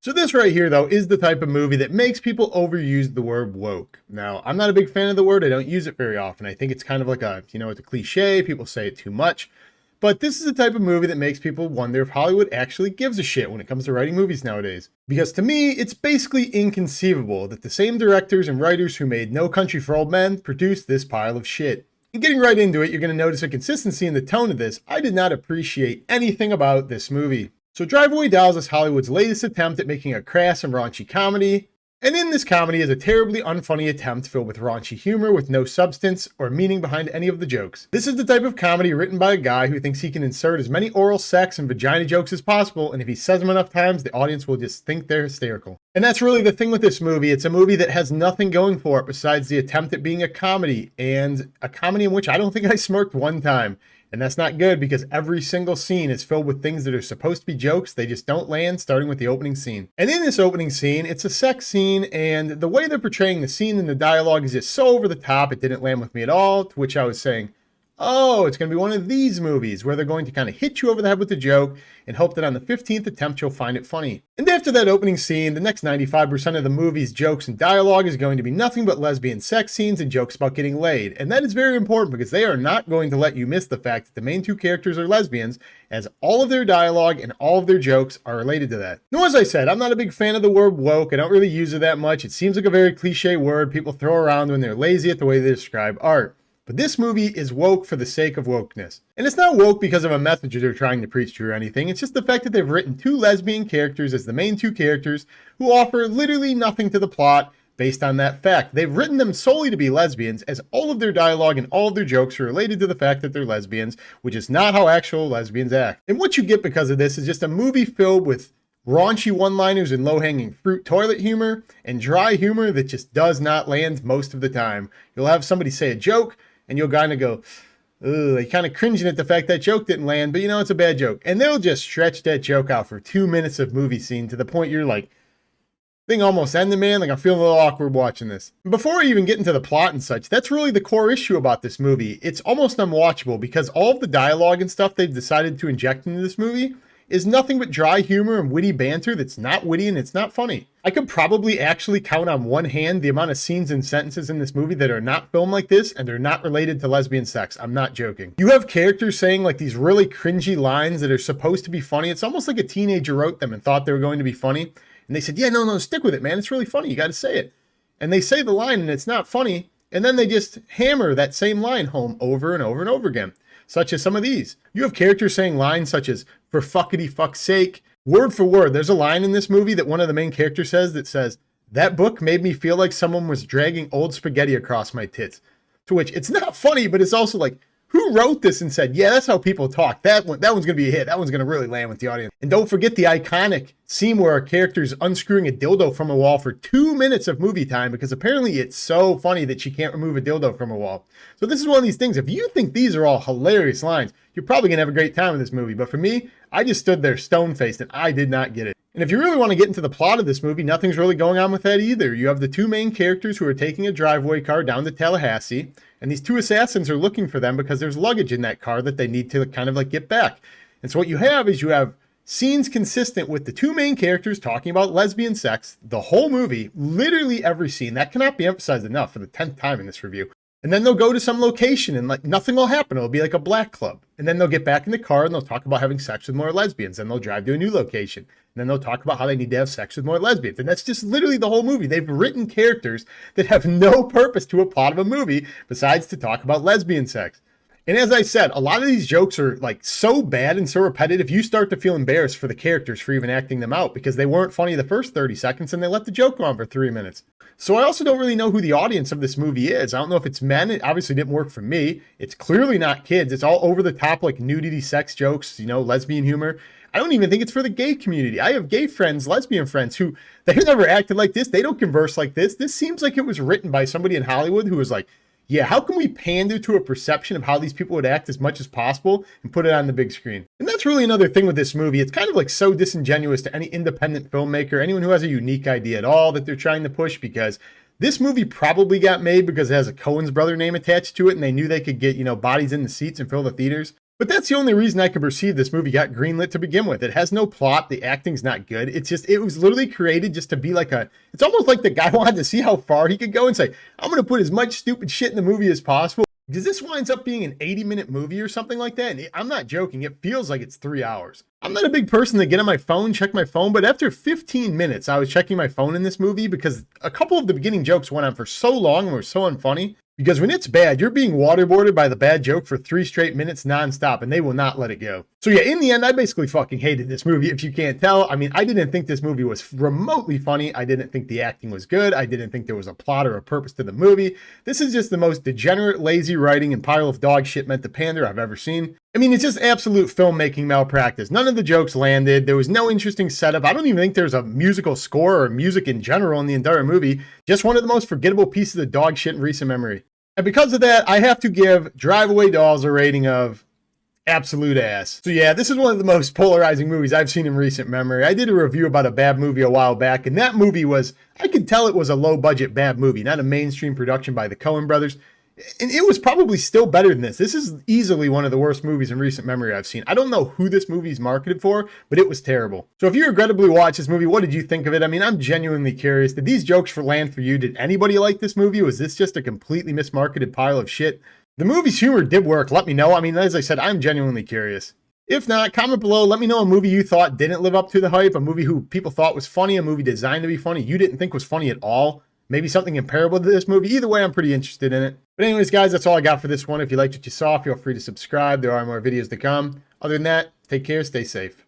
So this right here, though, is the type of movie that makes people overuse the word woke. Now, I'm not a big fan of the word. I don't use it very often. I think it's kind of like it's a cliche. People say it too much. But this is the type of movie that makes people wonder if Hollywood actually gives a shit when it comes to writing movies nowadays. Because to me, it's basically inconceivable that the same directors and writers who made No Country for Old Men produced this pile of shit. And getting right into it, you're going to notice a consistency in the tone of this. I did not appreciate anything about this movie. So Drive-Away Dolls is Hollywood's latest attempt at making a crass and raunchy comedy. And in this comedy is a terribly unfunny attempt filled with raunchy humor with no substance or meaning behind any of the jokes. This is the type of comedy written by a guy who thinks he can insert as many oral sex and vagina jokes as possible, and if he says them enough times, the audience will just think they're hysterical. And that's really the thing with this movie. It's a movie that has nothing going for it besides the attempt at being a comedy, and a comedy in which I don't think I smirked one time. And that's not good because every single scene is filled with things that are supposed to be jokes. They just don't land, starting with the opening scene. And in this opening scene, it's a sex scene, and the way they're portraying the scene and the dialogue is just so over the top, it didn't land with me at all, to which I was saying, oh, it's going to be one of these movies where they're going to kind of hit you over the head with a joke and hope that on the 15th attempt you'll find it funny. And after that opening scene, the next 95% of the movie's jokes and dialogue is going to be nothing but lesbian sex scenes and jokes about getting laid. And that is very important because they are not going to let you miss the fact that the main two characters are lesbians, as all of their dialogue and all of their jokes are related to that. Now, as I said, I'm not a big fan of the word woke. I don't really use it that much. It seems like a very cliche word people throw around when they're lazy at the way they describe art. But this movie is woke for the sake of wokeness. And it's not woke because of a message they're trying to preach to or anything. It's just the fact that they've written two lesbian characters as the main two characters who offer literally nothing to the plot based on that fact. They've written them solely to be lesbians, as all of their dialogue and all of their jokes are related to the fact that they're lesbians, which is not how actual lesbians act. And what you get because of this is just a movie filled with raunchy one-liners and low-hanging fruit toilet humor and dry humor that just does not land most of the time. You'll have somebody say a joke, and you'll kind of go, ugh, you're kind of cringing at the fact that joke didn't land, but you know, it's a bad joke. And they'll just stretch that joke out for 2 minutes of movie scene to the point you're like, thing almost ended, man. Like, I'm feeling a little awkward watching this. Before I even get into the plot and such, that's really the core issue about this movie. It's almost unwatchable because all of the dialogue and stuff they've decided to inject into this movie is nothing but dry humor and witty banter that's not witty and it's not funny. I could probably actually count on one hand the amount of scenes and sentences in this movie that are not filmed like this and they're not related to lesbian sex. I'm not joking. You have characters saying like these really cringy lines that are supposed to be funny. It's almost like a teenager wrote them and thought they were going to be funny. And they said, yeah, no, stick with it, man. It's really funny. You got to say it. And they say the line and it's not funny. And then they just hammer that same line home over and over and over again. Such as some of these. You have characters saying lines such as, for fuckity fuck's sake. Word for word, there's a line in this movie that one of the main characters says that says, that book made me feel like someone was dragging old spaghetti across my tits. To which, it's not funny, but it's also like, who wrote this and said, yeah, that's how people talk. That one's going to be a hit. That one's going to really land with the audience. And don't forget the iconic scene where a character's unscrewing a dildo from a wall for 2 minutes of movie time because apparently it's so funny that she can't remove a dildo from a wall. So this is one of these things. If you think these are all hilarious lines, you're probably going to have a great time with this movie. But for me, I just stood there stone-faced and I did not get it. And if you really want to get into the plot of this movie, nothing's really going on with that either. You have the two main characters who are taking a driveway car down to Tallahassee, and these two assassins are looking for them because there's luggage in that car that they need to kind of like get back. And so what you have is you have scenes consistent with the two main characters talking about lesbian sex, the whole movie, literally every scene. That cannot be emphasized enough for the 10th time in this review. And then they'll go to some location and like nothing will happen. It'll be like a black club. And then they'll get back in the car and they'll talk about having sex with more lesbians. And they'll drive to a new location. And then they'll talk about how they need to have sex with more lesbians. And that's just literally the whole movie. They've written characters that have no purpose to a plot of a movie besides to talk about lesbian sex. And as I said, a lot of these jokes are like so bad and so repetitive, you start to feel embarrassed for the characters for even acting them out because they weren't funny the first 30 seconds and they let the joke go on for 3 minutes. So I also don't really know who the audience of this movie is. I don't know if it's men. It obviously didn't work for me. It's clearly not kids. It's all over the top, like nudity, sex jokes, you know, lesbian humor. I don't even think it's for the gay community. I have gay friends, lesbian friends who they've never acted like this. They don't converse like this. This seems like it was written by somebody in Hollywood who was like, yeah, how can we pander to a perception of how these people would act as much as possible and put it on the big screen? And that's really another thing with this movie. It's kind of like so disingenuous to any independent filmmaker, anyone who has a unique idea at all that they're trying to push, because this movie probably got made because it has a Coen's brother name attached to it and they knew they could get, you know, bodies in the seats and fill the theaters. But that's the only reason I could perceive this movie got greenlit to begin with. It has no plot. The acting's not good. It's just, it was literally created just to be like it's almost like the guy wanted to see how far he could go and say, I'm going to put as much stupid shit in the movie as possible. Because this winds up being an 80-minute movie or something like that. And I'm not joking. It feels like it's 3 hours. I'm not a big person to get on my phone, check my phone, but after 15 minutes, I was checking my phone in this movie because a couple of the beginning jokes went on for so long and were so unfunny. Because when it's bad, you're being waterboarded by the bad joke for 3 straight minutes nonstop, and they will not let it go. So yeah, in the end, I basically fucking hated this movie, if you can't tell. I mean, I didn't think this movie was remotely funny. I didn't think the acting was good. I didn't think there was a plot or a purpose to the movie. This is just the most degenerate, lazy writing and pile of dog shit meant to pander I've ever seen. I mean, it's just absolute filmmaking malpractice. None of the jokes landed. There was no interesting setup. I don't even think there's a musical score or music in general in the entire movie. Just one of the most forgettable pieces of dog shit in recent memory. And because of that, I have to give Drive Away Dolls a rating of absolute ass. So yeah, this is one of the most polarizing movies I've seen in recent memory. I did a review about a bad movie a while back, and that movie was, I could tell it was a low-budget bad movie, not a mainstream production by the Coen brothers. And it was probably still better than this. This is easily one of the worst movies in recent memory I've seen. I don't know who this movie's marketed for, but it was terrible. So if you regrettably watched this movie, what did you think of it? I mean, I'm genuinely curious. Did these jokes land for you? Did anybody like this movie? Was this just a completely mismarketed pile of shit? The movie's humor did work. Let me know. I mean, as I said, I'm genuinely curious. If not, comment below. Let me know a movie you thought didn't live up to the hype, a movie who people thought was funny, a movie designed to be funny you didn't think was funny at all. Maybe something comparable to this movie. Either way, I'm pretty interested in it. But anyways, guys, that's all I got for this one. If you liked what you saw, feel free to subscribe. There are more videos to come. Other than that, take care, stay safe.